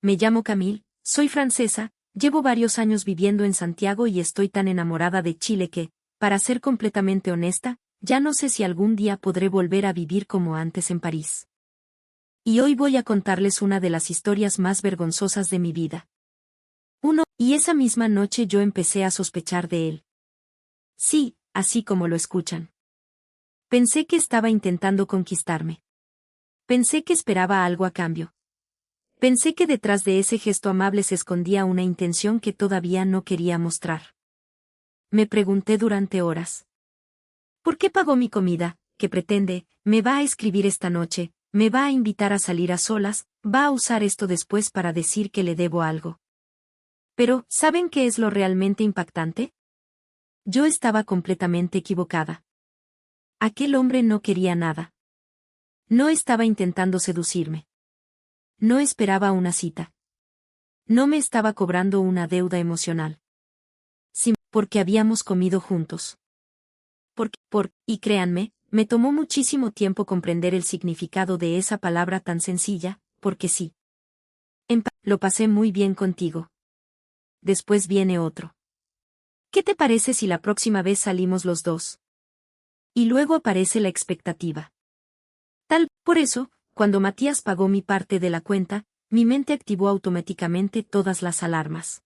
me llamo Camille, soy francesa, llevo varios años viviendo en Santiago y estoy tan enamorada de Chile que, para ser completamente honesta, ya no sé si algún día podré volver a vivir como antes en París. Y hoy voy a contarles una de las historias más vergonzosas de mi vida. Y esa misma noche yo empecé a sospechar de él. Sí, así como lo escuchan. Pensé que estaba intentando conquistarme. Pensé que esperaba algo a cambio. Pensé que detrás de ese gesto amable se escondía una intención que todavía no quería mostrar. Me pregunté durante horas. ¿Por qué pagó mi comida? ¿Qué pretende? ¿Me va a escribir esta noche? ¿Me va a invitar a salir a solas? ¿Va a usar esto después para decir que le debo algo? Pero, ¿saben qué es lo realmente impactante? Yo estaba completamente equivocada. Aquel hombre no quería nada. No estaba intentando seducirme. No esperaba una cita. No me estaba cobrando una deuda emocional. Sí, porque habíamos comido juntos. Y créanme, me tomó muchísimo tiempo comprender el significado de esa palabra tan sencilla, porque sí. Lo pasé muy bien contigo. Después viene otro. ¿Qué te parece si la próxima vez salimos los dos? Y luego aparece la expectativa. Por eso, cuando Matías pagó mi parte de la cuenta, mi mente activó automáticamente todas las alarmas.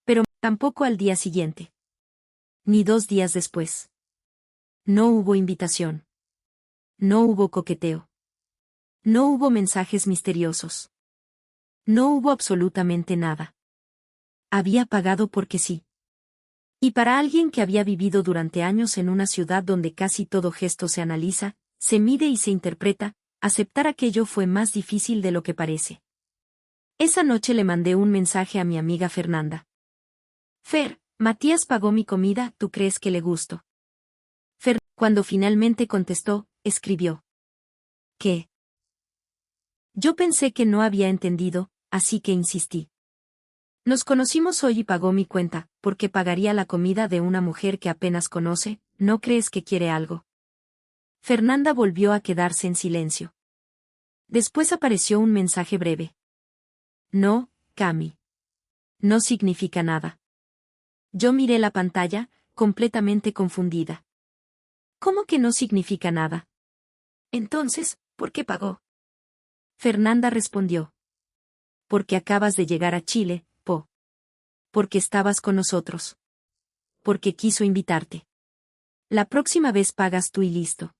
Pero tampoco al día siguiente. Ni 2 días después. No hubo invitación. No hubo coqueteo. No hubo mensajes misteriosos. No hubo absolutamente nada. Había pagado porque sí. Y para alguien que había vivido durante años en una ciudad donde casi todo gesto se analiza, se mide y se interpreta, aceptar aquello fue más difícil de lo que parece. Esa noche le mandé un mensaje a mi amiga Fernanda. Fer, Matías pagó mi comida, ¿tú crees que le gusto? Cuando finalmente contestó, escribió. ¿Qué? Yo pensé que no había entendido, así que insistí. Nos conocimos hoy y pagó mi cuenta, porque pagaría la comida de una mujer que apenas conoce, ¿no crees que quiere algo? Fernanda volvió a quedarse en silencio. Después apareció un mensaje breve. No, Cami. No significa nada. Yo miré la pantalla, completamente confundida. ¿Cómo que no significa nada? Entonces, ¿por qué pagó? Fernanda respondió. Porque acabas de llegar a Chile, Po. Porque estabas con nosotros. Porque quiso invitarte. La próxima vez pagas tú y listo.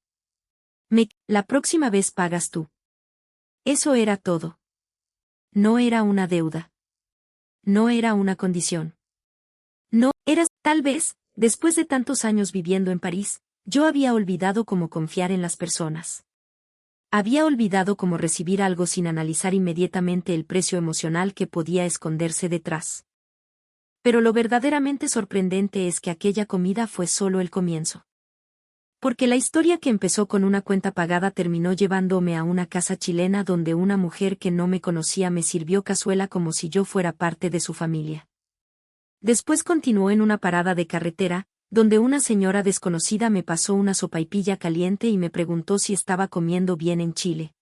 La próxima vez pagas tú. Eso era todo. No era una deuda. No era una condición. No, tal vez, después de tantos años viviendo en París, yo había olvidado cómo confiar en las personas. Había olvidado cómo recibir algo sin analizar inmediatamente el precio emocional que podía esconderse detrás. Pero lo verdaderamente sorprendente es que aquella comida fue solo el comienzo. Porque la historia que empezó con una cuenta pagada terminó llevándome a una casa chilena donde una mujer que no me conocía me sirvió cazuela como si yo fuera parte de su familia. Después continuó en una parada de carretera, donde una señora desconocida me pasó una sopaipilla caliente y me preguntó si estaba comiendo bien en Chile.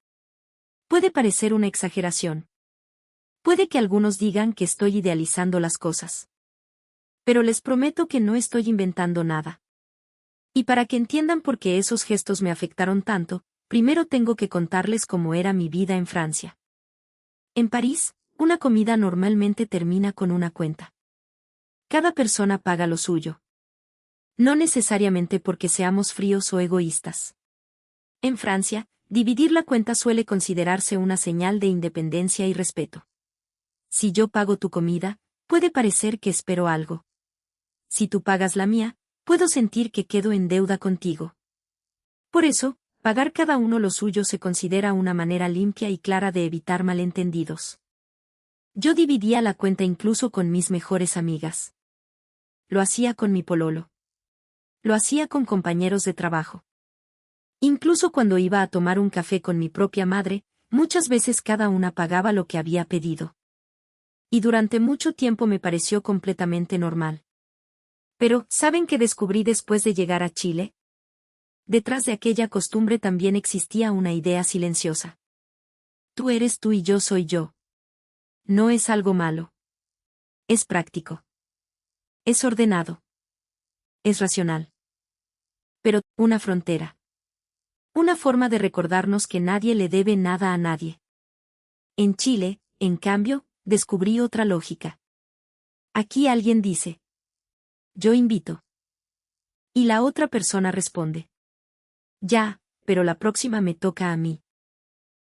Puede parecer una exageración. Puede que algunos digan que estoy idealizando las cosas. Pero les prometo que no estoy inventando nada. Y para que entiendan por qué esos gestos me afectaron tanto, primero tengo que contarles cómo era mi vida en Francia. En París, una comida normalmente termina con una cuenta. Cada persona paga lo suyo. No necesariamente porque seamos fríos o egoístas. En Francia, dividir la cuenta suele considerarse una señal de independencia y respeto. Si yo pago tu comida, puede parecer que espero algo. Si tú pagas la mía, puedo sentir que quedo en deuda contigo. Por eso, pagar cada uno lo suyo se considera una manera limpia y clara de evitar malentendidos. Yo dividía la cuenta incluso con mis mejores amigas. Lo hacía con mi pololo. Lo hacía con compañeros de trabajo. Incluso cuando iba a tomar un café con mi propia madre, muchas veces cada una pagaba lo que había pedido. Y durante mucho tiempo me pareció completamente normal. Pero, ¿saben qué descubrí después de llegar a Chile? Detrás de aquella costumbre también existía una idea silenciosa. Tú eres tú y yo soy yo. No es algo malo. Es práctico. Es ordenado. Es racional. Pero, una frontera. Una forma de recordarnos que nadie le debe nada a nadie. En Chile, en cambio, descubrí otra lógica. Aquí alguien dice: yo invito. Y la otra persona responde: ya, pero la próxima me toca a mí.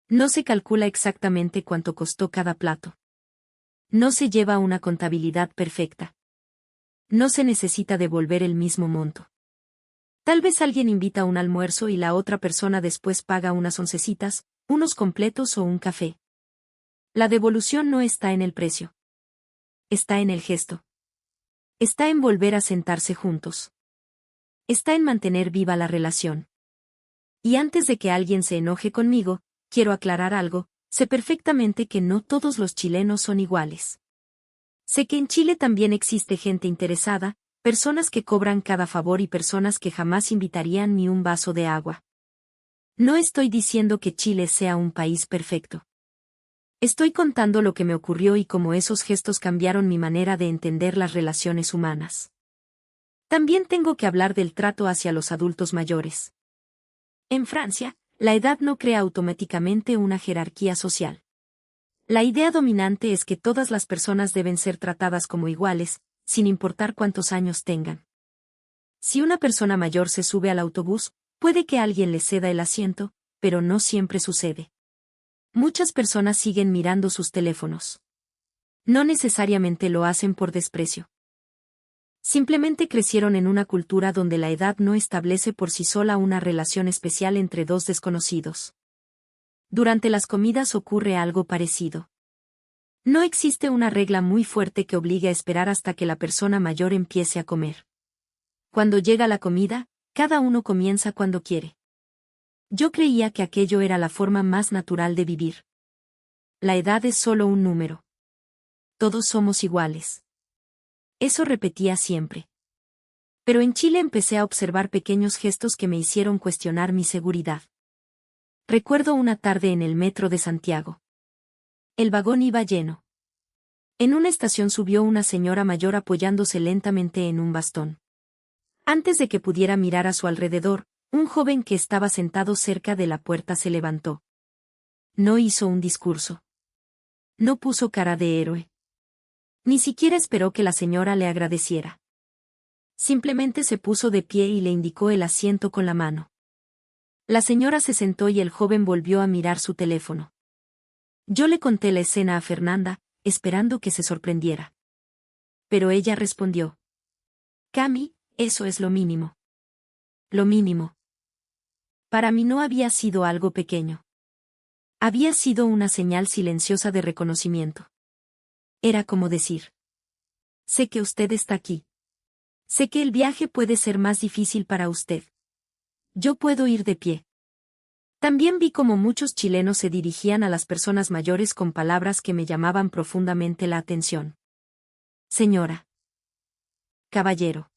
No se calcula exactamente cuánto costó cada plato. No se lleva una contabilidad perfecta. No se necesita devolver el mismo monto. Tal vez alguien invita un almuerzo y la otra persona después paga unas oncecitas, unos completos o un café. La devolución no está en el precio. Está en el gesto. Está en volver a sentarse juntos. Está en mantener viva la relación. Y antes de que alguien se enoje conmigo, quiero aclarar algo: sé perfectamente que no todos los chilenos son iguales. Sé que en Chile también existe gente interesada, personas que cobran cada favor y personas que jamás invitarían ni un vaso de agua. No estoy diciendo que Chile sea un país perfecto. Estoy contando lo que me ocurrió y cómo esos gestos cambiaron mi manera de entender las relaciones humanas. También tengo que hablar del trato hacia los adultos mayores. En Francia, la edad no crea automáticamente una jerarquía social. La idea dominante es que todas las personas deben ser tratadas como iguales, sin importar cuántos años tengan. Si una persona mayor se sube al autobús, puede que alguien le ceda el asiento, pero no siempre sucede. Muchas personas siguen mirando sus teléfonos. No necesariamente lo hacen por desprecio. Simplemente crecieron en una cultura donde la edad no establece por sí sola una relación especial entre dos desconocidos. Durante las comidas ocurre algo parecido. No existe una regla muy fuerte que obligue a esperar hasta que la persona mayor empiece a comer. Cuando llega la comida, cada uno comienza cuando quiere. Yo creía que aquello era la forma más natural de vivir. La edad es solo un número. Todos somos iguales. Eso repetía siempre. Pero en Chile empecé a observar pequeños gestos que me hicieron cuestionar mi seguridad. Recuerdo una tarde en el metro de Santiago. El vagón iba lleno. En una estación subió una señora mayor apoyándose lentamente en un bastón. Antes de que pudiera mirar a su alrededor, un joven que estaba sentado cerca de la puerta se levantó. No hizo un discurso. No puso cara de héroe. Ni siquiera esperó que la señora le agradeciera. Simplemente se puso de pie y le indicó el asiento con la mano. La señora se sentó y el joven volvió a mirar su teléfono. Yo le conté la escena a Fernanda, esperando que se sorprendiera. Pero ella respondió: Cami, eso es lo mínimo. Lo mínimo. Para mí no había sido algo pequeño. Había sido una señal silenciosa de reconocimiento. Era como decir: sé que usted está aquí. Sé que el viaje puede ser más difícil para usted. Yo puedo ir de pie. También vi cómo muchos chilenos se dirigían a las personas mayores con palabras que me llamaban profundamente la atención. Señora. Caballero.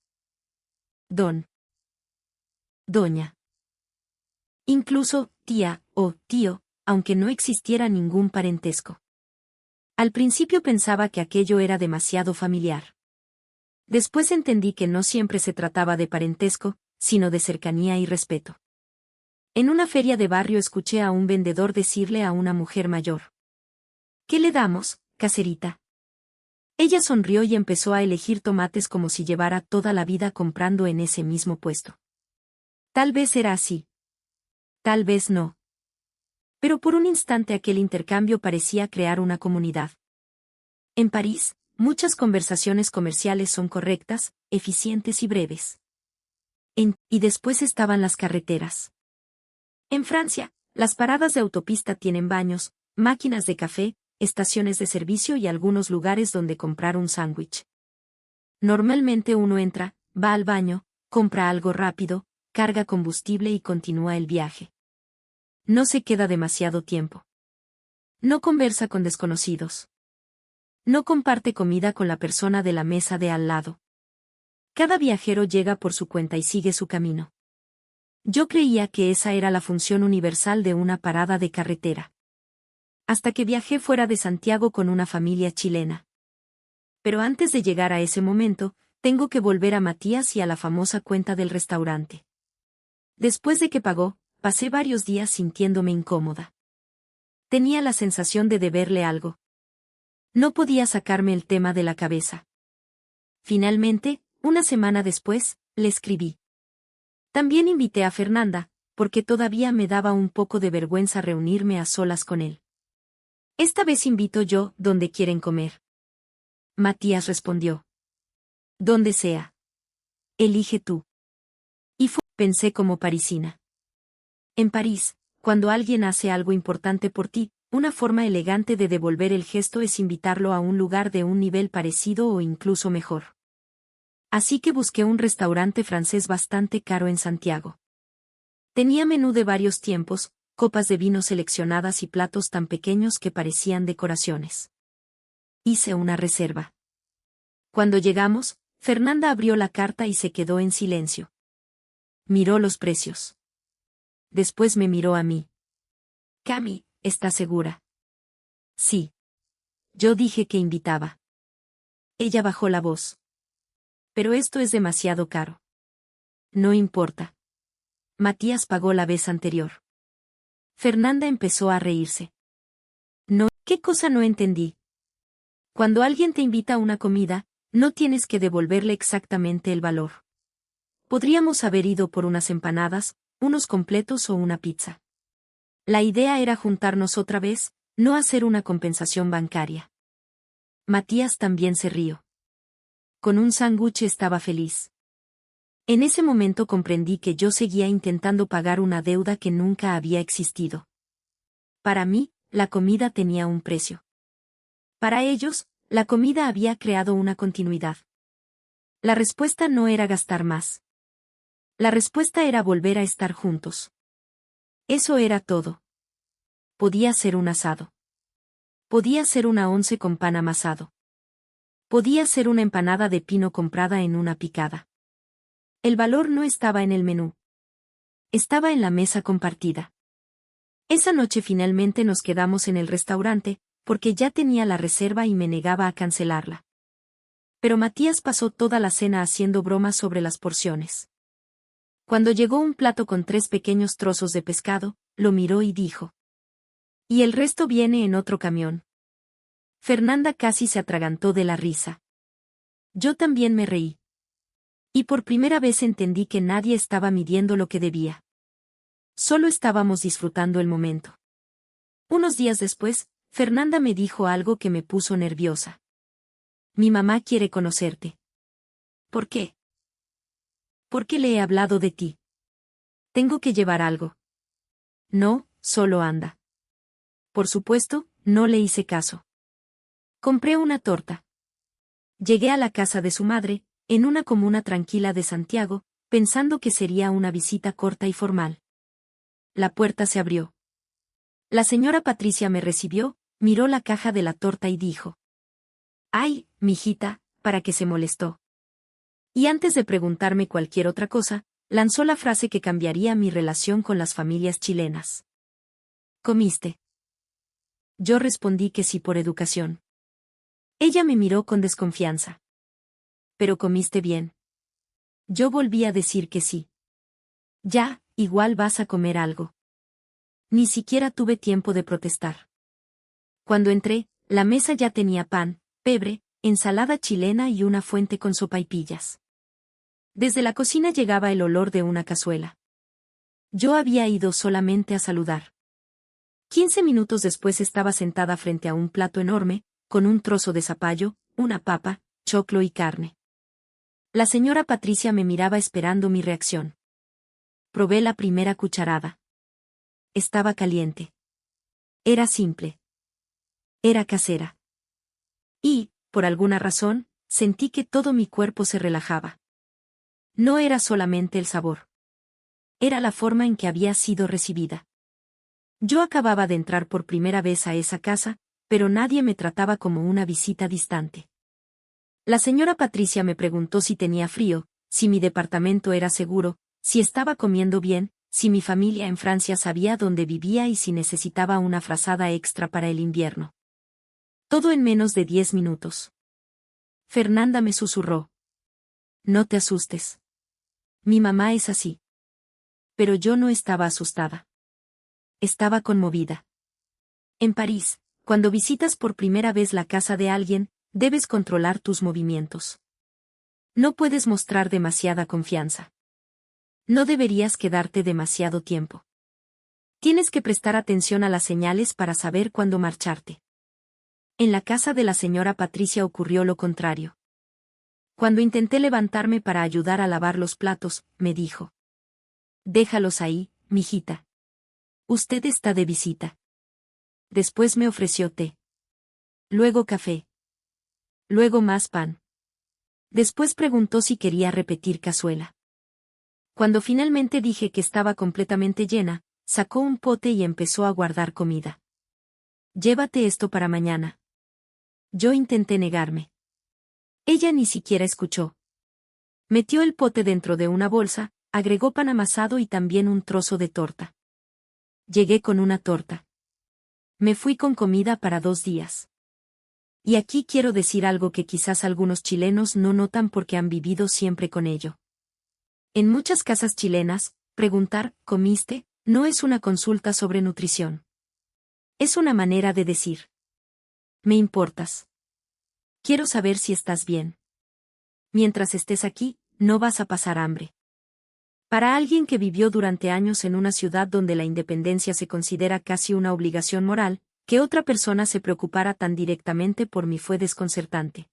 Don. Doña. Incluso tía o tío, aunque no existiera ningún parentesco. Al principio pensaba que aquello era demasiado familiar. Después entendí que no siempre se trataba de parentesco, sino de cercanía y respeto. En una feria de barrio escuché a un vendedor decirle a una mujer mayor: ¿qué le damos, caserita? Ella sonrió y empezó a elegir tomates como si llevara toda la vida comprando en ese mismo puesto. Tal vez era así. Tal vez no. Pero por un instante aquel intercambio parecía crear una comunidad. En París, muchas conversaciones comerciales son correctas, eficientes y breves. Y después estaban las carreteras. En Francia, las paradas de autopista tienen baños, máquinas de café, estaciones de servicio y algunos lugares donde comprar un sándwich. Normalmente uno entra, va al baño, compra algo rápido, carga combustible y continúa el viaje. No se queda demasiado tiempo. No conversa con desconocidos. No comparte comida con la persona de la mesa de al lado. Cada viajero llega por su cuenta y sigue su camino. Yo creía que esa era la función universal de una parada de carretera. hasta que viajé fuera de Santiago con una familia chilena. Pero antes de llegar a ese momento, tengo que volver a Matías y a la famosa cuenta del restaurante. Después de que pagó, pasé varios días sintiéndome incómoda. Tenía la sensación de deberle algo. No podía sacarme el tema de la cabeza. Finalmente, una semana después, le escribí. También invité a Fernanda, porque todavía me daba un poco de vergüenza reunirme a solas con él. Esta vez invito yo, donde quieren comer. Matías respondió. Donde sea. Elige tú. Y pensé como parisina. En París, cuando alguien hace algo importante por ti, una forma elegante de devolver el gesto es invitarlo a un lugar de un nivel parecido o incluso mejor. Así que busqué un restaurante francés bastante caro en Santiago. Tenía menú de varios tiempos, copas de vino seleccionadas y platos tan pequeños que parecían decoraciones. Hice una reserva. Cuando llegamos, Fernanda abrió la carta y se quedó en silencio. Miró los precios. Después me miró a mí. Cami, ¿estás segura? Sí. Yo dije que invitaba. Ella bajó la voz. Pero esto es demasiado caro. No importa. Matías pagó la vez anterior. Fernanda empezó a reírse. No, ¿qué cosa no entendí? Cuando alguien te invita a una comida, no tienes que devolverle exactamente el valor. Podríamos haber ido por unas empanadas, unos completos o una pizza. La idea era juntarnos otra vez, no hacer una compensación bancaria. Matías también se rió. Con un sándwich estaba feliz. En ese momento comprendí que yo seguía intentando pagar una deuda que nunca había existido. Para mí, la comida tenía un precio. Para ellos, la comida había creado una continuidad. La respuesta no era gastar más. La respuesta era volver a estar juntos. Eso era todo. Podía ser un asado. Podía ser una once con pan amasado. Podía ser una empanada de pino comprada en una picada. El valor no estaba en el menú. Estaba en la mesa compartida. Esa noche finalmente nos quedamos en el restaurante, porque ya tenía la reserva y me negaba a cancelarla. Pero Matías pasó toda la cena haciendo bromas sobre las porciones. Cuando llegó un plato con 3 pequeños trozos de pescado, lo miró y dijo. Y el resto viene en otro camión. Fernanda casi se atragantó de la risa. Yo también me reí. Y por primera vez entendí que nadie estaba midiendo lo que debía. Solo estábamos disfrutando el momento. Unos días después, Fernanda me dijo algo que me puso nerviosa. Mi mamá quiere conocerte. ¿Por qué? Porque le he hablado de ti. Tengo que llevar algo. No, solo anda. Por supuesto, no le hice caso. Compré una torta. Llegué a la casa de su madre, en una comuna tranquila de Santiago, pensando que sería una visita corta y formal. La puerta se abrió. La señora Patricia me recibió, miró la caja de la torta y dijo. Ay, mijita, ¿para qué se molestó? Y antes de preguntarme cualquier otra cosa, lanzó la frase que cambiaría mi relación con las familias chilenas. ¿Comiste? Yo respondí que sí por educación. Ella me miró con desconfianza. ¿Pero comiste bien? Yo volví a decir que sí. Ya, igual vas a comer algo. Ni siquiera tuve tiempo de protestar. Cuando entré, la mesa ya tenía pan, pebre, ensalada chilena y una fuente con sopaipillas. Desde la cocina llegaba el olor de una cazuela. Yo había ido solamente a saludar. 15 minutos después estaba sentada frente a un plato enorme, con un trozo de zapallo, una papa, choclo y carne. La señora Patricia me miraba esperando mi reacción. Probé la primera cucharada. Estaba caliente. Era simple. Era casera. Y, por alguna razón, sentí que todo mi cuerpo se relajaba. No era solamente el sabor. Era la forma en que había sido recibida. Yo acababa de entrar por primera vez a esa casa, pero nadie me trataba como una visita distante. La señora Patricia me preguntó si tenía frío, si mi departamento era seguro, si estaba comiendo bien, si mi familia en Francia sabía dónde vivía y si necesitaba una frazada extra para el invierno. Todo en menos de 10 minutos. Fernanda me susurró. No te asustes. Mi mamá es así. Pero yo no estaba asustada. Estaba conmovida. En París, cuando visitas por primera vez la casa de alguien, debes controlar tus movimientos. No puedes mostrar demasiada confianza. No deberías quedarte demasiado tiempo. Tienes que prestar atención a las señales para saber cuándo marcharte. En la casa de la señora Patricia ocurrió lo contrario. Cuando intenté levantarme para ayudar a lavar los platos, me dijo: déjalos ahí, mijita. Usted está de visita. Después me ofreció té. Luego café. Luego más pan. Después preguntó si quería repetir cazuela. Cuando finalmente dije que estaba completamente llena, sacó un pote y empezó a guardar comida. Llévate esto para mañana. Yo intenté negarme. Ella ni siquiera escuchó. Metió el pote dentro de una bolsa, agregó pan amasado y también un trozo de torta. Llegué con una torta. Me fui con comida para 2 días. Y aquí quiero decir algo que quizás algunos chilenos no notan porque han vivido siempre con ello. En muchas casas chilenas, preguntar, ¿comiste?, no es una consulta sobre nutrición. Es una manera de decir: me importas. Quiero saber si estás bien. Mientras estés aquí, no vas a pasar hambre. Para alguien que vivió durante años en una ciudad donde la independencia se considera casi una obligación moral, que otra persona se preocupara tan directamente por mí fue desconcertante.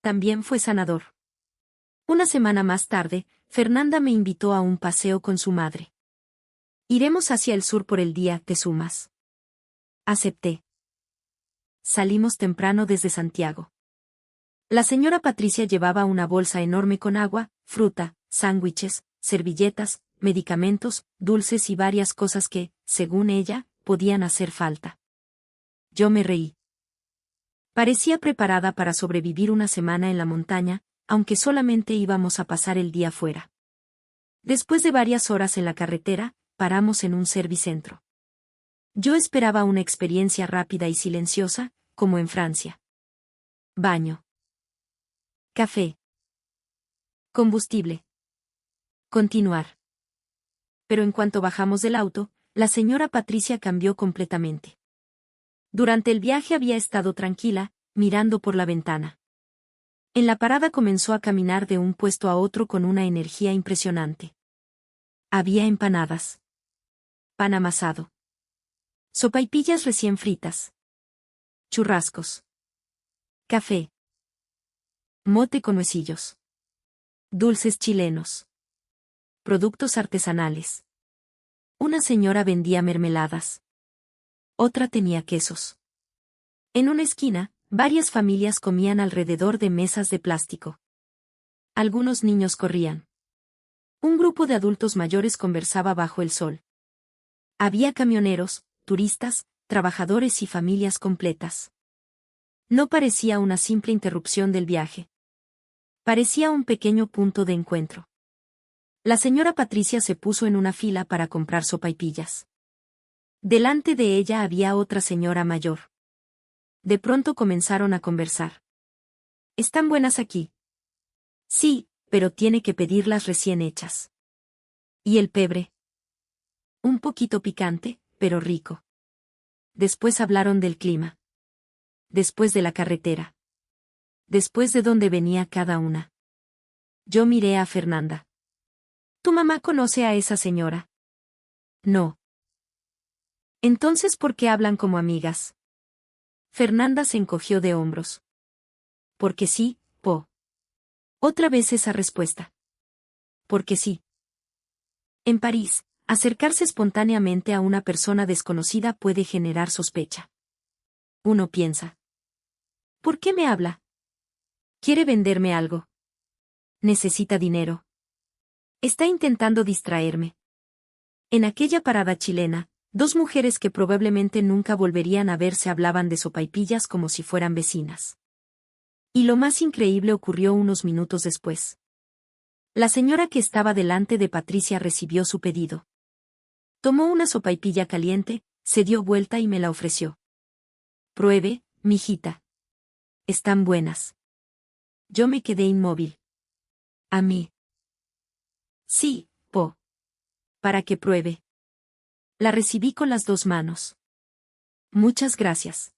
También fue sanador. Una semana más tarde, Fernanda me invitó a un paseo con su madre. Iremos hacia el sur por el día, ¿te sumas? Acepté. Salimos temprano desde Santiago. La señora Patricia llevaba una bolsa enorme con agua, fruta, sándwiches, servilletas, medicamentos, dulces y varias cosas que, según ella, podían hacer falta. Yo me reí. Parecía preparada para sobrevivir una semana en la montaña, aunque solamente íbamos a pasar el día fuera. Después de varias horas en la carretera, paramos en un servicentro. Yo esperaba una experiencia rápida y silenciosa, como en Francia. Baño. Café. Combustible. Continuar. Pero en cuanto bajamos del auto, la señora Patricia cambió completamente. Durante el viaje había estado tranquila, mirando por la ventana. En la parada comenzó a caminar de un puesto a otro con una energía impresionante. Había empanadas. Pan amasado. Sopaipillas recién fritas. Churrascos. Café. Mote con huesillos. Dulces chilenos. Productos artesanales. Una señora vendía mermeladas. Otra tenía quesos. En una esquina, varias familias comían alrededor de mesas de plástico. Algunos niños corrían. Un grupo de adultos mayores conversaba bajo el sol. Había camioneros, turistas, trabajadores y familias completas. No parecía una simple interrupción del viaje. Parecía un pequeño punto de encuentro. La señora Patricia se puso en una fila para comprar sopaipillas. Delante de ella había otra señora mayor. De pronto comenzaron a conversar. ¿Están buenas aquí? Sí, pero tiene que pedirlas recién hechas. ¿Y el pebre? Un poquito picante, pero rico. Después hablaron del clima. Después de la carretera. Después de dónde venía cada una. Yo miré a Fernanda. ¿Tu mamá conoce a esa señora? No. Entonces, ¿por qué hablan como amigas? Fernanda se encogió de hombros. Porque sí, Po. Otra vez esa respuesta. Porque sí. En París, acercarse espontáneamente a una persona desconocida puede generar sospecha. Uno piensa: ¿por qué me habla? ¿Quiere venderme algo? ¿Necesita dinero? Está intentando distraerme. En aquella parada chilena, 2 mujeres que probablemente nunca volverían a verse hablaban de sopaipillas como si fueran vecinas. Y lo más increíble ocurrió unos minutos después. La señora que estaba delante de Patricia recibió su pedido. Tomó una sopaipilla caliente, se dio vuelta y me la ofreció. Pruebe, mijita. Están buenas. Yo me quedé inmóvil. ¿A mí? Sí, Po. Para que pruebe. La recibí con las dos manos. Muchas gracias.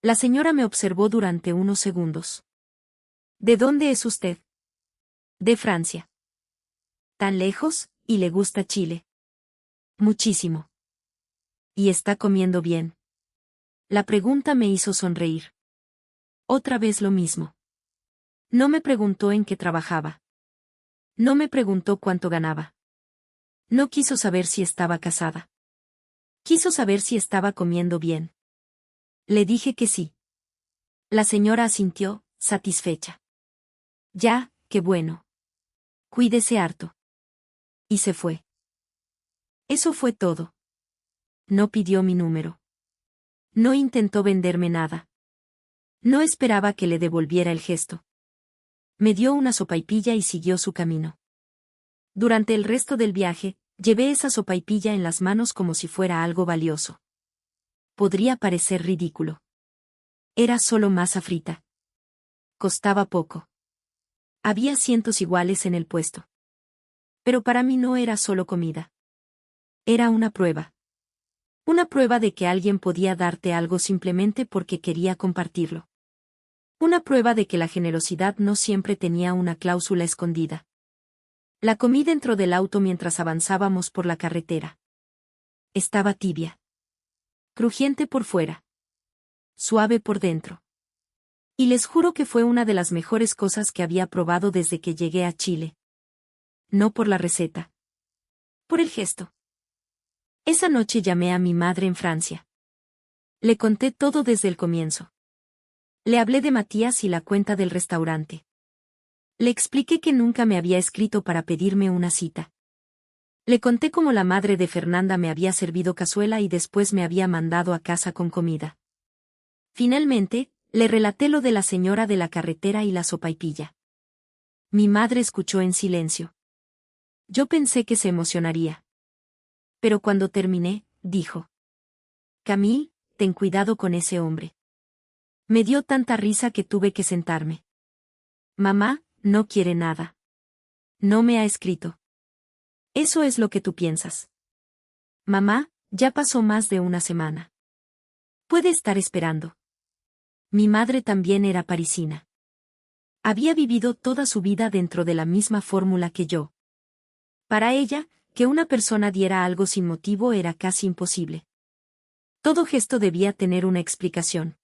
La señora me observó durante unos segundos. ¿De dónde es usted? De Francia. ¿Tan lejos, y le gusta Chile? Muchísimo. ¿Y está comiendo bien? La pregunta me hizo sonreír. Otra vez lo mismo. No me preguntó en qué trabajaba. No me preguntó cuánto ganaba. No quiso saber si estaba casada. Quiso saber si estaba comiendo bien. Le dije que sí. La señora asintió, satisfecha. Ya, qué bueno. Cuídese harto. Y se fue. Eso fue todo. No pidió mi número. No intentó venderme nada. No esperaba que le devolviera el gesto. Me dio una sopaipilla y siguió su camino. Durante el resto del viaje, llevé esa sopaipilla en las manos como si fuera algo valioso. Podría parecer ridículo. Era solo masa frita. Costaba poco. Había cientos iguales en el puesto. Pero para mí no era solo comida. Era una prueba. Una prueba de que alguien podía darte algo simplemente porque quería compartirlo. Una prueba de que la generosidad no siempre tenía una cláusula escondida. La comí dentro del auto mientras avanzábamos por la carretera. Estaba tibia. Crujiente por fuera. Suave por dentro. Y les juro que fue una de las mejores cosas que había probado desde que llegué a Chile. No por la receta. Por el gesto. Esa noche llamé a mi madre en Francia. Le conté todo desde el comienzo. Le hablé de Matías y la cuenta del restaurante. Le expliqué que nunca me había escrito para pedirme una cita. Le conté cómo la madre de Fernanda me había servido cazuela y después me había mandado a casa con comida. Finalmente, le relaté lo de la señora de la carretera y la sopaipilla. Mi madre escuchó en silencio. Yo pensé que se emocionaría. Pero cuando terminé, dijo: Camille, ten cuidado con ese hombre. Me dio tanta risa que tuve que sentarme. Mamá, no quiere nada. No me ha escrito. Eso es lo que tú piensas. Mamá, ya pasó más de una semana. Puede estar esperando. Mi madre también era parisina. Había vivido toda su vida dentro de la misma fórmula que yo. Para ella, que una persona diera algo sin motivo era casi imposible. Todo gesto debía tener una explicación.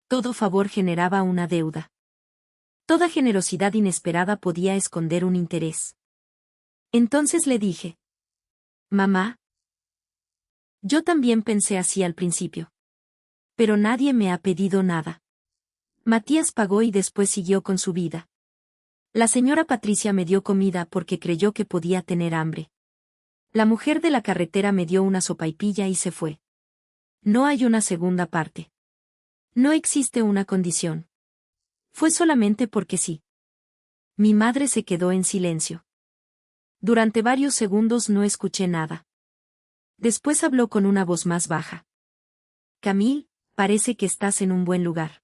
Todo favor generaba una deuda. Toda generosidad inesperada podía esconder un interés. Entonces le dije: Mamá. Yo también pensé así al principio. Pero nadie me ha pedido nada. Matías pagó y después siguió con su vida. La señora Patricia me dio comida porque creyó que podía tener hambre. La mujer de la carretera me dio una sopaipilla y se fue. No hay una segunda parte. No existe una condición. Fue solamente porque sí. Mi madre se quedó en silencio. Durante varios segundos no escuché nada. Después habló con una voz más baja. Camille, parece que estás en un buen lugar.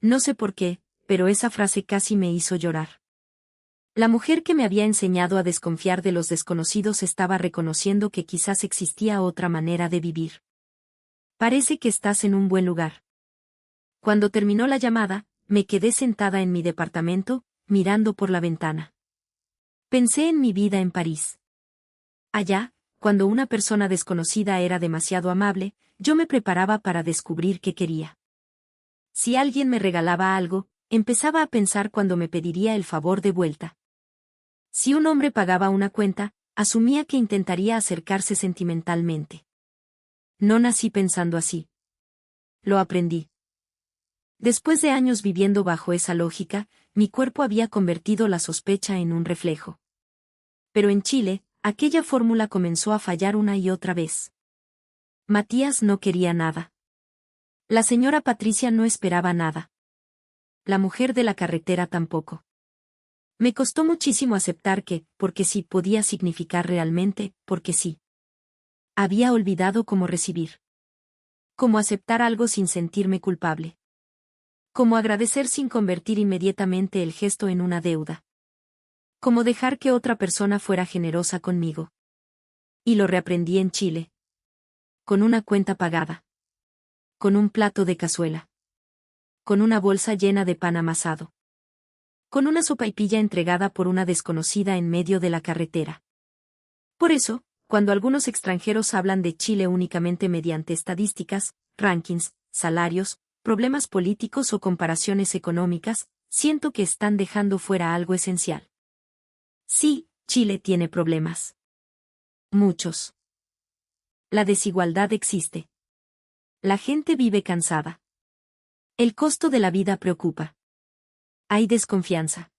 No sé por qué, pero esa frase casi me hizo llorar. La mujer que me había enseñado a desconfiar de los desconocidos estaba reconociendo que quizás existía otra manera de vivir. Parece que estás en un buen lugar. Cuando terminó la llamada, me quedé sentada en mi departamento, mirando por la ventana. Pensé en mi vida en París. Allá, cuando una persona desconocida era demasiado amable, yo me preparaba para descubrir qué quería. Si alguien me regalaba algo, empezaba a pensar cuándo me pediría el favor de vuelta. Si un hombre pagaba una cuenta, asumía que intentaría acercarse sentimentalmente. No nací pensando así. Lo aprendí. Después de años viviendo bajo esa lógica, mi cuerpo había convertido la sospecha en un reflejo. Pero en Chile, aquella fórmula comenzó a fallar una y otra vez. Matías no quería nada. La señora Patricia no esperaba nada. La mujer de la carretera tampoco. Me costó muchísimo aceptar que, porque sí podía significar realmente, porque sí. Había olvidado cómo recibir. Cómo aceptar algo sin sentirme culpable. Cómo agradecer sin convertir inmediatamente el gesto en una deuda. Cómo dejar que otra persona fuera generosa conmigo. Y lo reaprendí en Chile. Con una cuenta pagada. Con un plato de cazuela. Con una bolsa llena de pan amasado. Con una sopaipilla entregada por una desconocida en medio de la carretera. Por eso, cuando algunos extranjeros hablan de Chile únicamente mediante estadísticas, rankings, salarios, problemas políticos o comparaciones económicas, siento que están dejando fuera algo esencial. Sí, Chile tiene problemas. Muchos. La desigualdad existe. La gente vive cansada. El costo de la vida preocupa. Hay desconfianza.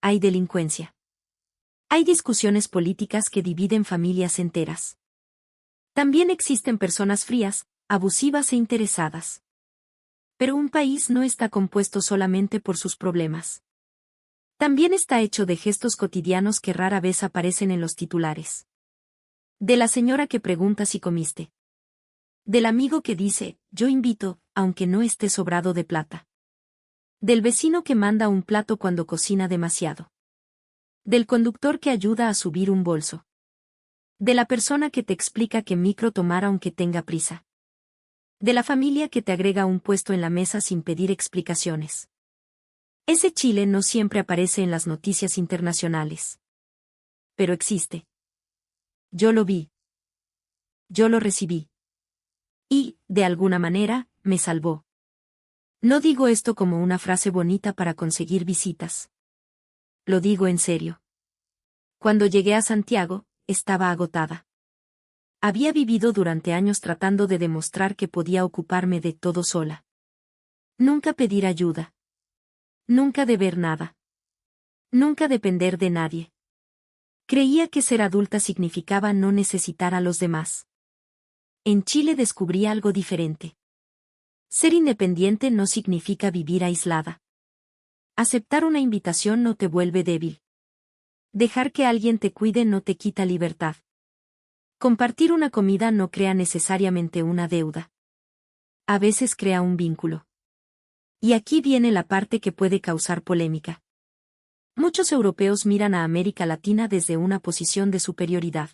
Hay delincuencia. Hay discusiones políticas que dividen familias enteras. También existen personas frías, abusivas e interesadas. Pero un país no está compuesto solamente por sus problemas. También está hecho de gestos cotidianos que rara vez aparecen en los titulares. De la señora que pregunta si comiste. Del amigo que dice, yo invito, aunque no esté sobrado de plata. Del vecino que manda un plato cuando cocina demasiado. Del conductor que ayuda a subir un bolso. De la persona que te explica qué micro tomar aunque tenga prisa. De la familia que te agrega un puesto en la mesa sin pedir explicaciones. Ese Chile no siempre aparece en las noticias internacionales. Pero existe. Yo lo vi. Yo lo recibí. Y, de alguna manera, me salvó. No digo esto como una frase bonita para conseguir visitas. Lo digo en serio. Cuando llegué a Santiago, estaba agotada. Había vivido durante años tratando de demostrar que podía ocuparme de todo sola. Nunca pedir ayuda. Nunca deber nada. Nunca depender de nadie. Creía que ser adulta significaba no necesitar a los demás. En Chile descubrí algo diferente. Ser independiente no significa vivir aislada. Aceptar una invitación no te vuelve débil. Dejar que alguien te cuide no te quita libertad. Compartir una comida no crea necesariamente una deuda. A veces crea un vínculo. Y aquí viene la parte que puede causar polémica. Muchos europeos miran a América Latina desde una posición de superioridad.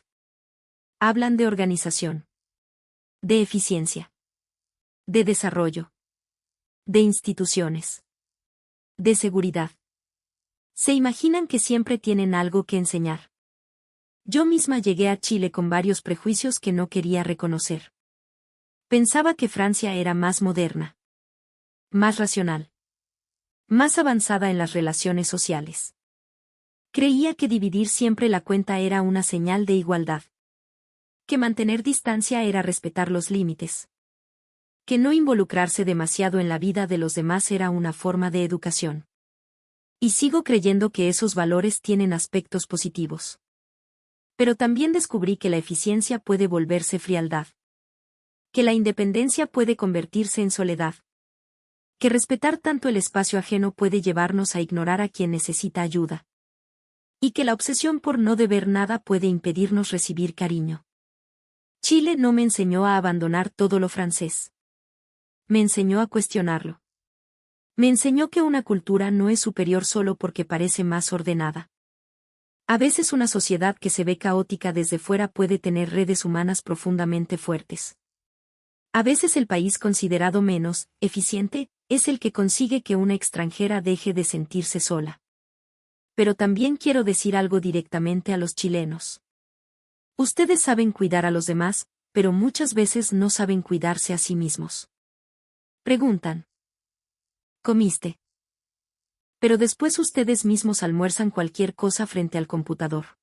Hablan de organización. De eficiencia. De desarrollo. De instituciones. De seguridad. Se imaginan que siempre tienen algo que enseñar. Yo misma llegué a Chile con varios prejuicios que no quería reconocer. Pensaba que Francia era más moderna. Más racional. Más avanzada en las relaciones sociales. Creía que dividir siempre la cuenta era una señal de igualdad. Que mantener distancia era respetar los límites. Que no involucrarse demasiado en la vida de los demás era una forma de educación. Y sigo creyendo que esos valores tienen aspectos positivos. Pero también descubrí que la eficiencia puede volverse frialdad. Que la independencia puede convertirse en soledad. Que respetar tanto el espacio ajeno puede llevarnos a ignorar a quien necesita ayuda. Y que la obsesión por no deber nada puede impedirnos recibir cariño. Chile no me enseñó a abandonar todo lo francés. Me enseñó a cuestionarlo. Me enseñó que una cultura no es superior solo porque parece más ordenada. A veces una sociedad que se ve caótica desde fuera puede tener redes humanas profundamente fuertes. A veces el país considerado menos eficiente es el que consigue que una extranjera deje de sentirse sola. Pero también quiero decir algo directamente a los chilenos. Ustedes saben cuidar a los demás, pero muchas veces no saben cuidarse a sí mismos. Preguntan. ¿Comiste? Pero después ustedes mismos almuerzan cualquier cosa frente al computador.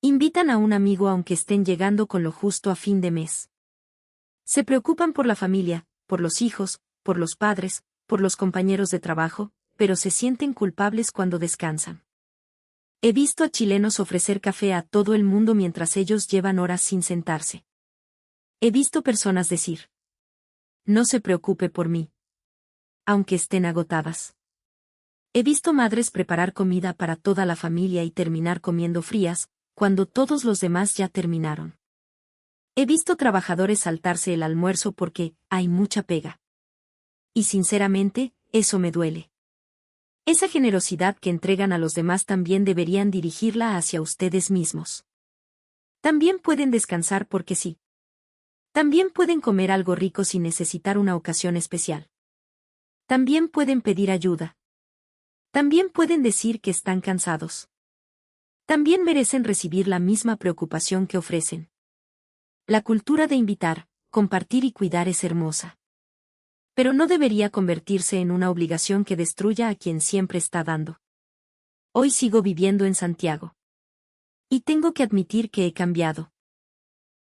Invitan a un amigo aunque estén llegando con lo justo a fin de mes. Se preocupan por la familia, por los hijos, por los padres, por los compañeros de trabajo, pero se sienten culpables cuando descansan. He visto a chilenos ofrecer café a todo el mundo mientras ellos llevan horas sin sentarse. He visto personas decir: no se preocupe por mí. Aunque estén agotadas. He visto madres preparar comida para toda la familia y terminar comiendo frías, cuando todos los demás ya terminaron. He visto trabajadores saltarse el almuerzo porque hay mucha pega. Y sinceramente, eso me duele. Esa generosidad que entregan a los demás también deberían dirigirla hacia ustedes mismos. También pueden descansar porque sí. También pueden comer algo rico sin necesitar una ocasión especial. También pueden pedir ayuda. También pueden decir que están cansados. También merecen recibir la misma preocupación que ofrecen. La cultura de invitar, compartir y cuidar es hermosa. Pero no debería convertirse en una obligación que destruya a quien siempre está dando. Hoy sigo viviendo en Santiago. Y tengo que admitir que he cambiado.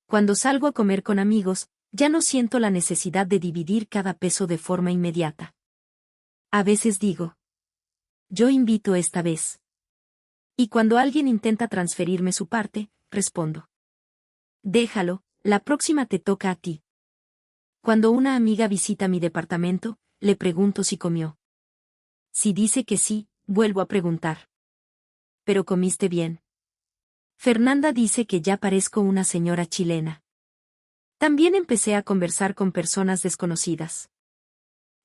Cuando salgo a comer con amigos, ya no siento la necesidad de dividir cada peso de forma inmediata. A veces digo, yo invito esta vez. Y cuando alguien intenta transferirme su parte, respondo, déjalo, la próxima te toca a ti. Cuando una amiga visita mi departamento, le pregunto si comió. Si dice que sí, vuelvo a preguntar. ¿Pero comiste bien? Fernanda dice que ya parezco una señora chilena. También empecé a conversar con personas desconocidas.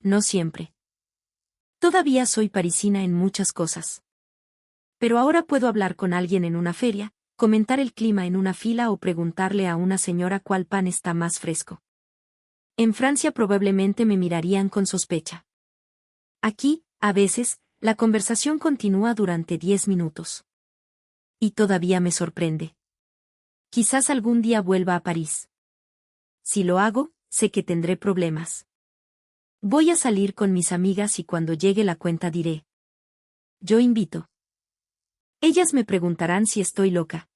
No siempre. Todavía soy parisina en muchas cosas. Pero ahora puedo hablar con alguien en una feria, comentar el clima en una fila o preguntarle a una señora cuál pan está más fresco. En Francia probablemente me mirarían con sospecha. Aquí, a veces, la conversación continúa durante 10 minutos. Y todavía me sorprende. Quizás algún día vuelva a París. Si lo hago, sé que tendré problemas. Voy a salir con mis amigas y cuando llegue la cuenta diré. Yo invito. Ellas me preguntarán si estoy loca.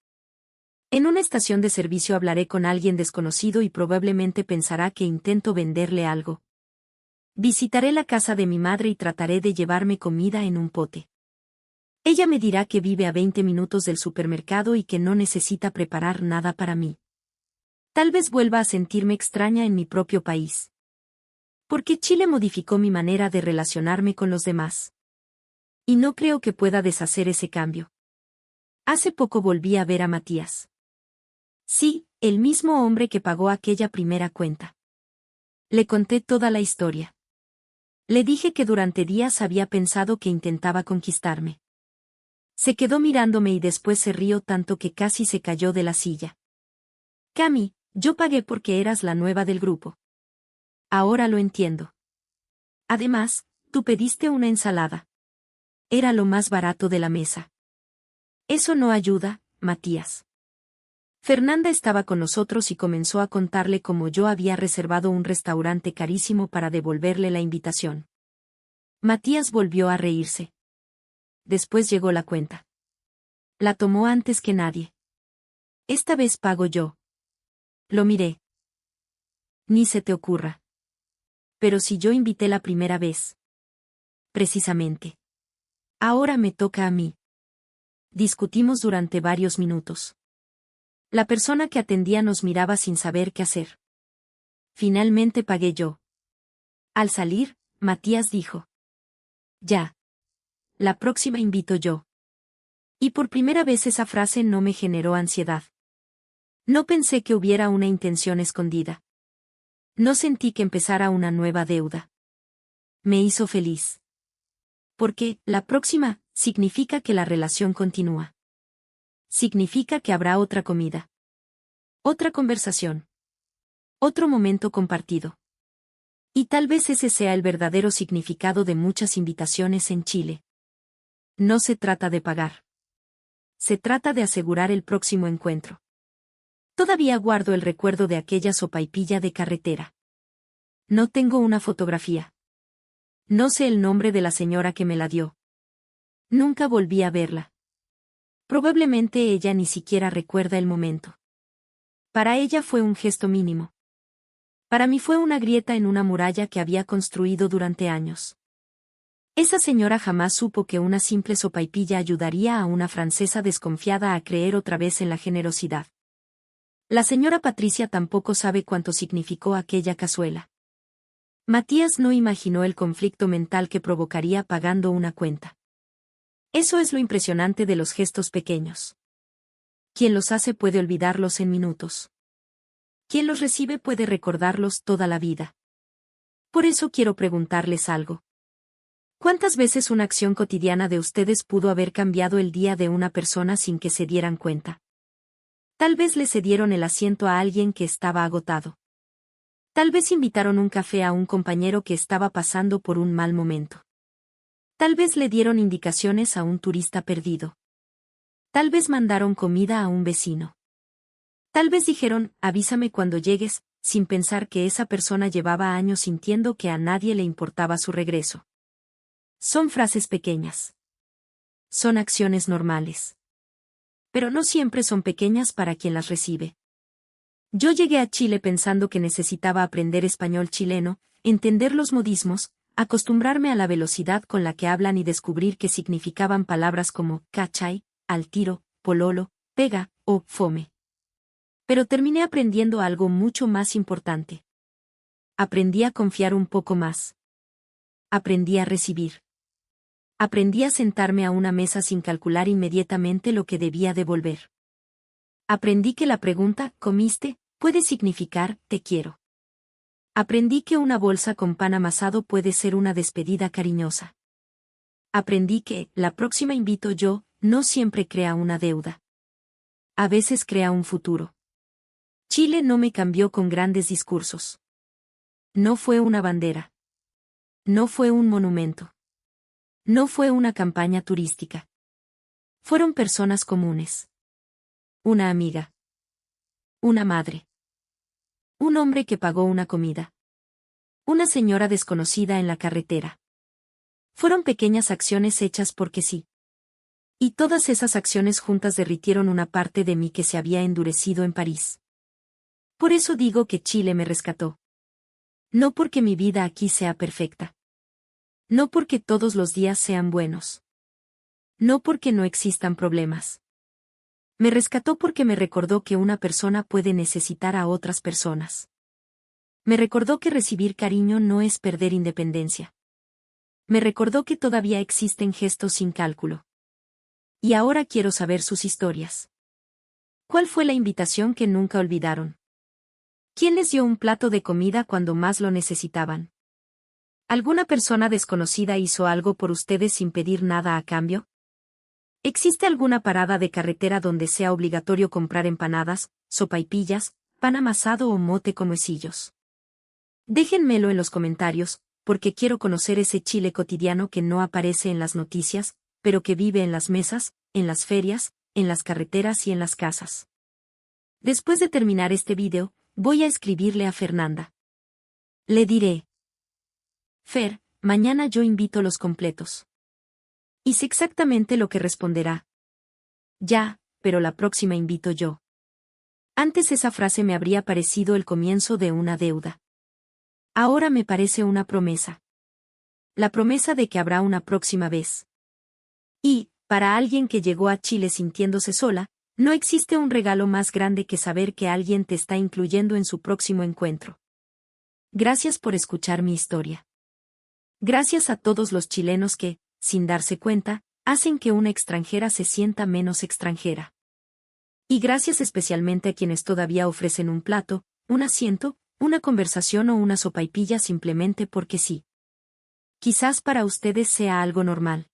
En una estación de servicio hablaré con alguien desconocido y probablemente pensará que intento venderle algo. Visitaré la casa de mi madre y trataré de llevarme comida en un pote. Ella me dirá que vive a 20 minutos del supermercado y que no necesita preparar nada para mí. Tal vez vuelva a sentirme extraña en mi propio país. Porque Chile modificó mi manera de relacionarme con los demás. Y no creo que pueda deshacer ese cambio. Hace poco volví a ver a Matías. Sí, el mismo hombre que pagó aquella primera cuenta. Le conté toda la historia. Le dije que durante días había pensado que intentaba conquistarme. Se quedó mirándome y después se rió tanto que casi se cayó de la silla. Cami, yo pagué porque eras la nueva del grupo. Ahora lo entiendo. Además, tú pediste una ensalada. Era lo más barato de la mesa. Eso no ayuda, Matías. Fernanda estaba con nosotros y comenzó a contarle cómo yo había reservado un restaurante carísimo para devolverle la invitación. Matías volvió a reírse. Después llegó la cuenta. La tomó antes que nadie. Esta vez pago yo. Lo miré. Ni se te ocurra. Pero si yo invité la primera vez. Precisamente. Ahora me toca a mí. Discutimos durante varios minutos. La persona que atendía nos miraba sin saber qué hacer. Finalmente pagué yo. Al salir, Matías dijo. Ya. La próxima invito yo. Y por primera vez esa frase no me generó ansiedad. No pensé que hubiera una intención escondida. No sentí que empezara una nueva deuda. Me hizo feliz. Porque, la próxima, significa que la relación continúa. Significa que habrá otra comida. Otra conversación. Otro momento compartido. Y tal vez ese sea el verdadero significado de muchas invitaciones en Chile. No se trata de pagar. Se trata de asegurar el próximo encuentro. Todavía guardo el recuerdo de aquella sopaipilla de carretera. No tengo una fotografía. No sé el nombre de la señora que me la dio. Nunca volví a verla. Probablemente ella ni siquiera recuerda el momento. Para ella fue un gesto mínimo. Para mí fue una grieta en una muralla que había construido durante años. Esa señora jamás supo que una simple sopaipilla ayudaría a una francesa desconfiada a creer otra vez en la generosidad. La señora Patricia tampoco sabe cuánto significó aquella cazuela. Matías no imaginó el conflicto mental que provocaría pagando una cuenta. Eso es lo impresionante de los gestos pequeños. Quien los hace puede olvidarlos en minutos. Quien los recibe puede recordarlos toda la vida. Por eso quiero preguntarles algo. ¿Cuántas veces una acción cotidiana de ustedes pudo haber cambiado el día de una persona sin que se dieran cuenta? Tal vez le cedieron el asiento a alguien que estaba agotado. Tal vez invitaron un café a un compañero que estaba pasando por un mal momento. Tal vez le dieron indicaciones a un turista perdido. Tal vez mandaron comida a un vecino. Tal vez dijeron, avísame cuando llegues, sin pensar que esa persona llevaba años sintiendo que a nadie le importaba su regreso. Son frases pequeñas. Son acciones normales. Pero no siempre son pequeñas para quien las recibe. Yo llegué a Chile pensando que necesitaba aprender español chileno, entender los modismos, acostumbrarme a la velocidad con la que hablan y descubrir qué significaban palabras como cachai, al tiro, pololo, pega o fome. Pero terminé aprendiendo algo mucho más importante. Aprendí a confiar un poco más. Aprendí a recibir. Aprendí a sentarme a una mesa sin calcular inmediatamente lo que debía devolver. Aprendí que la pregunta, ¿comiste?, puede significar, te quiero. Aprendí que una bolsa con pan amasado puede ser una despedida cariñosa. Aprendí que, la próxima invito yo, no siempre crea una deuda. A veces crea un futuro. Chile no me cambió con grandes discursos. No fue una bandera. No fue un monumento. No fue una campaña turística. Fueron personas comunes. Una amiga. Una madre. Un hombre que pagó una comida. Una señora desconocida en la carretera. Fueron pequeñas acciones hechas porque sí. Y todas esas acciones juntas derritieron una parte de mí que se había endurecido en París. Por eso digo que Chile me rescató. No porque mi vida aquí sea perfecta. No porque todos los días sean buenos. No porque no existan problemas. Me rescató porque me recordó que una persona puede necesitar a otras personas. Me recordó que recibir cariño no es perder independencia. Me recordó que todavía existen gestos sin cálculo. Y ahora quiero saber sus historias. ¿Cuál fue la invitación que nunca olvidaron? ¿Quién les dio un plato de comida cuando más lo necesitaban? ¿Alguna persona desconocida hizo algo por ustedes sin pedir nada a cambio? ¿Existe alguna parada de carretera donde sea obligatorio comprar empanadas, sopaipillas, pan amasado o mote con huesillos? Déjenmelo en los comentarios, porque quiero conocer ese Chile cotidiano que no aparece en las noticias, pero que vive en las mesas, en las ferias, en las carreteras y en las casas. Después de terminar este video, voy a escribirle a Fernanda. Le diré: Fer, mañana yo invito los completos. Y sé exactamente lo que responderá. Ya, pero la próxima invito yo. Antes esa frase me habría parecido el comienzo de una deuda. Ahora me parece una promesa. La promesa de que habrá una próxima vez. Y, para alguien que llegó a Chile sintiéndose sola, no existe un regalo más grande que saber que alguien te está incluyendo en su próximo encuentro. Gracias por escuchar mi historia. Gracias a todos los chilenos que, sin darse cuenta, hacen que una extranjera se sienta menos extranjera. Y gracias especialmente a quienes todavía ofrecen un plato, un asiento, una conversación o una sopaipilla simplemente porque sí. Quizás para ustedes sea algo normal.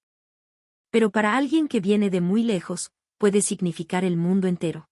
Pero para alguien que viene de muy lejos, puede significar el mundo entero.